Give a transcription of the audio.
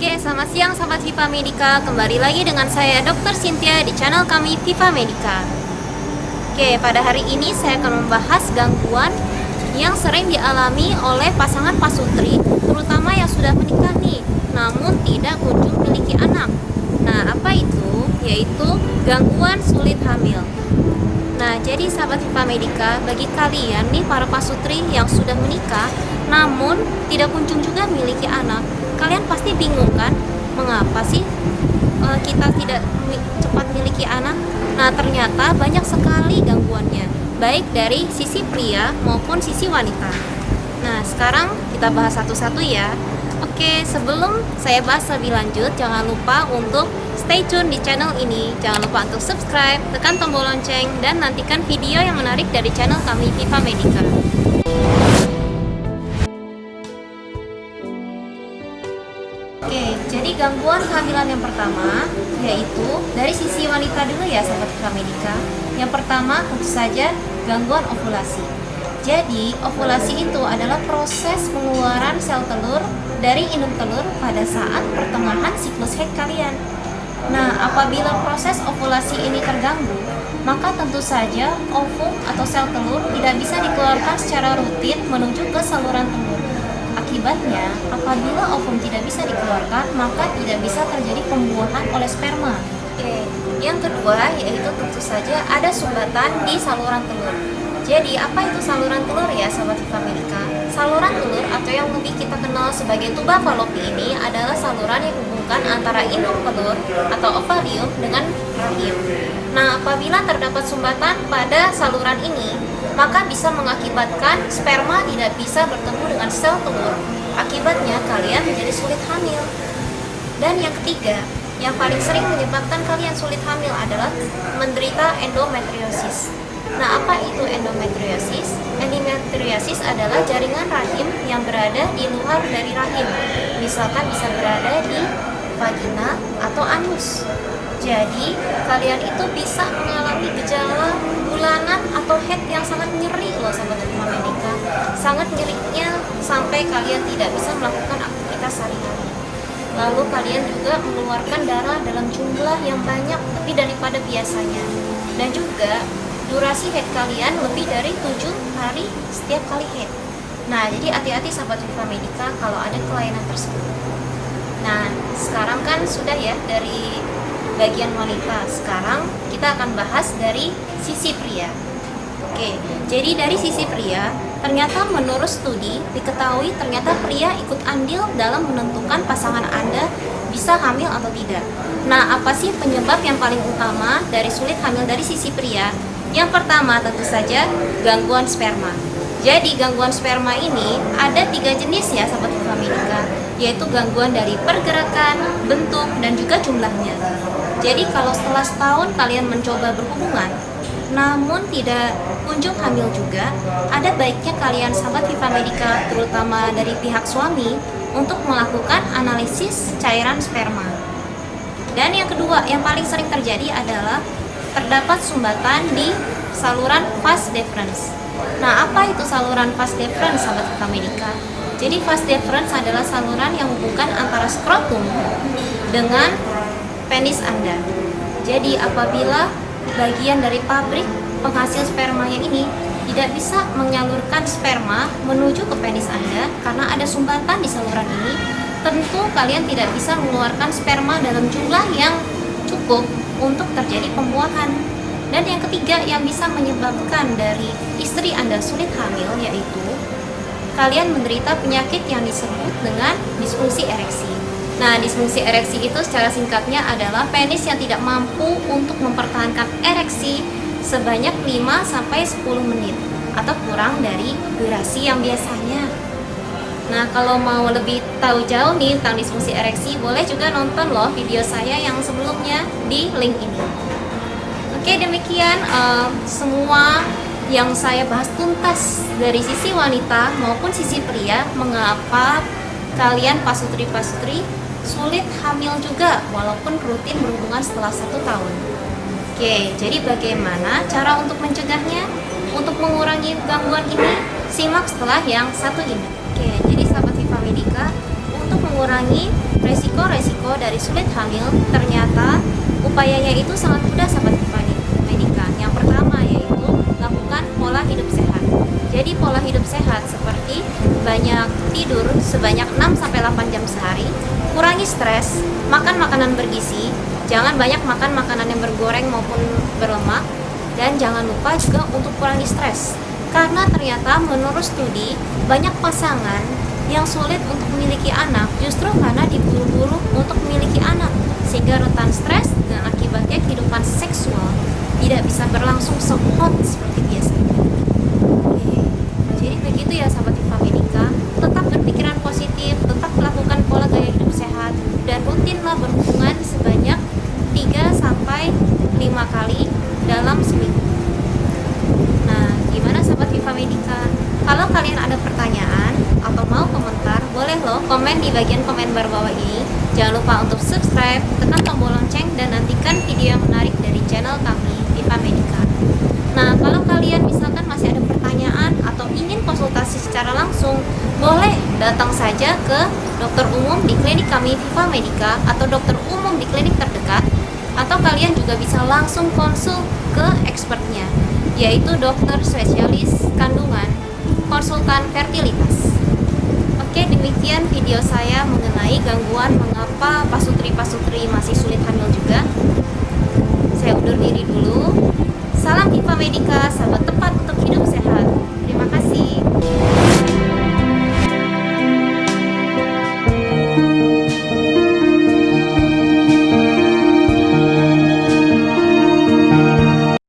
Oke, selamat siang sahabat Viva Medica. Kembali lagi dengan saya Dr. Cynthia di channel kami Viva Medica. Oke, pada hari ini saya akan membahas gangguan yang sering dialami oleh pasangan pasutri, terutama yang sudah menikah nih, namun tidak kunjung memiliki anak. Nah, apa itu? Yaitu gangguan sulit hamil. Nah, jadi sahabat Viva Medica, bagi kalian nih para pasutri yang sudah menikah namun tidak kunjung juga memiliki anak, kalian pasti bingung kan, mengapa sih kita tidak cepat memiliki anak? Nah, ternyata banyak sekali gangguannya, baik dari sisi pria maupun sisi wanita. Nah, sekarang kita bahas satu-satu ya. Oke, sebelum saya bahas lebih lanjut, jangan lupa untuk stay tune di channel ini. Jangan lupa untuk subscribe, tekan tombol lonceng, dan nantikan video yang menarik dari channel kami Viva Medica. Oke, jadi gangguan kehamilan yang pertama yaitu dari sisi wanita dulu ya sahabat Viva Medica. Yang pertama tentu saja gangguan ovulasi. Jadi ovulasi itu adalah proses pengeluaran sel telur dari indung telur pada saat pertengahan siklus haid kalian. Nah, apabila proses ovulasi ini terganggu, maka tentu saja ovum atau sel telur tidak bisa dikeluarkan secara rutin menuju ke saluran telur. Akibatnya, apabila ovum tidak bisa dikeluarkan, maka tidak bisa terjadi pembuahan oleh sperma. Oke, yang kedua yaitu tentu saja ada sumbatan di saluran telur. Jadi, apa itu saluran telur ya, sahabat Viva Medica? Saluran telur atau yang lebih kita kenal sebagai tuba falopi ini adalah saluran yang menghubungkan antara indung telur atau ovarium dengan rahim. Nah, apabila terdapat sumbatan pada saluran ini, maka bisa mengakibatkan sperma tidak bisa bertemu dengan sel telur. Akibatnya kalian menjadi sulit hamil. Dan yang ketiga, yang paling sering menyebabkan kalian sulit hamil adalah menderita endometriosis. Nah, apa itu endometriosis? Endometriosis adalah jaringan rahim yang berada di luar dari rahim. Misalkan bisa berada di vagina atau anus. Jadi, kalian itu bisa mengalami gejala bulanan atau haid yang sangat nyeri loh sahabat Viva Medica. Sangat nyerinya sampai kalian tidak bisa melakukan aktivitas sehari-hari. Lalu kalian juga mengeluarkan darah dalam jumlah yang banyak lebih daripada biasanya. Dan juga durasi haid kalian lebih dari 7 hari setiap kali haid. Nah, jadi hati-hati sahabat Viva Medica kalau ada kelainan tersebut. Nah, sekarang kan sudah ya dari bagian wanita. Sekarang kita akan bahas dari sisi pria. Oke, jadi dari sisi pria, ternyata menurut studi diketahui ternyata pria ikut andil dalam menentukan pasangan Anda bisa hamil atau tidak. Nah, apa sih penyebab yang paling utama dari sulit hamil dari sisi pria? Yang pertama tentu saja gangguan sperma. Jadi gangguan sperma ini ada 3 jenis ya sahabat Viva Medica, yaitu gangguan dari pergerakan, bentuk, dan juga jumlahnya. Jadi kalau setelah setahun kalian mencoba berhubungan namun tidak kunjung hamil juga, ada baiknya kalian sahabat Viva Medica, terutama dari pihak suami, untuk melakukan analisis cairan sperma. Dan yang kedua yang paling sering terjadi adalah terdapat sumbatan di saluran vas deferens. Nah, apa itu saluran vas deferens sahabat Viva Medica? Jadi vas deferens adalah saluran yang menghubungkan antara skrotum dengan penis Anda. Jadi apabila bagian dari pabrik penghasil spermanya ini tidak bisa menyalurkan sperma menuju ke penis Anda karena ada sumbatan di saluran ini, tentu kalian tidak bisa mengeluarkan sperma dalam jumlah yang cukup untuk terjadi pembuahan. Dan yang ketiga yang bisa menyebabkan dari istri Anda sulit hamil yaitu kalian menderita penyakit yang disebut dengan disfungsi ereksi. Nah, disfungsi ereksi itu secara singkatnya adalah penis yang tidak mampu untuk mempertahankan ereksi sebanyak 5-10 menit atau kurang dari durasi yang biasanya. Nah, kalau mau lebih tahu jauh nih tentang disfungsi ereksi, boleh juga nonton loh video saya yang sebelumnya di link ini. Oke, demikian semua yang saya bahas tuntas dari sisi wanita maupun sisi pria, mengapa kalian pasutri-pasutri sulit hamil juga walaupun rutin berhubungan setelah 1 tahun. Oke, jadi bagaimana cara untuk mencegahnya? Untuk mengurangi gangguan ini, simak setelah yang satu ini. Oke, jadi sahabat Viva Medica, untuk mengurangi resiko-resiko dari sulit hamil, ternyata upayanya itu sangat mudah sahabat Viva Medica. Yang pertama yaitu lakukan pola hidup sehat. Jadi pola hidup sehat seperti banyak tidur sebanyak 6-8 jam sehari, kurangi stres, makan makanan bergizi, jangan banyak makan makanan yang bergoreng maupun berlemak, dan jangan lupa juga untuk kurangi stres. Karena ternyata menurut studi, banyak pasangan yang sulit untuk memiliki anak justru karena diburu-buru untuk memiliki anak, sehingga rentan stres dan akibatnya kehidupan seksual tidak bisa berlangsung sehot seperti biasanya. Oke, jadi begitu ya sahabat Viva Medica, tetap berpikiran positif, tetap melakukan pola gaya hidup sehat, dan rutinlah berhubungan sebanyak 3-5 kali dalam seminggu. Nah, gimana sahabat Viva Medica? Kalau kalian ada pertanyaan atau mau komentar, boleh loh komen di bagian komentar bawah ini. Jangan lupa untuk subscribe, tekan tombol lonceng, dan nantikan video yang menarik dari channel kami, Viva Medica. Nah, kalau kalian misalkan masih ada pertanyaan atau ingin konsultasi secara langsung, boleh datang saja ke dokter umum di klinik kami, Viva Medica, atau dokter umum di klinik terdekat, atau kalian juga bisa langsung konsul ke expertnya, yaitu dokter spesialis kandungan, konsultan fertilitas. Oke, demikian video saya mengenai gangguan mengapa pasutri-pasutri masih sulit hamil juga. Saya undur diri dulu. Salam Viva Medica, sahabat tepat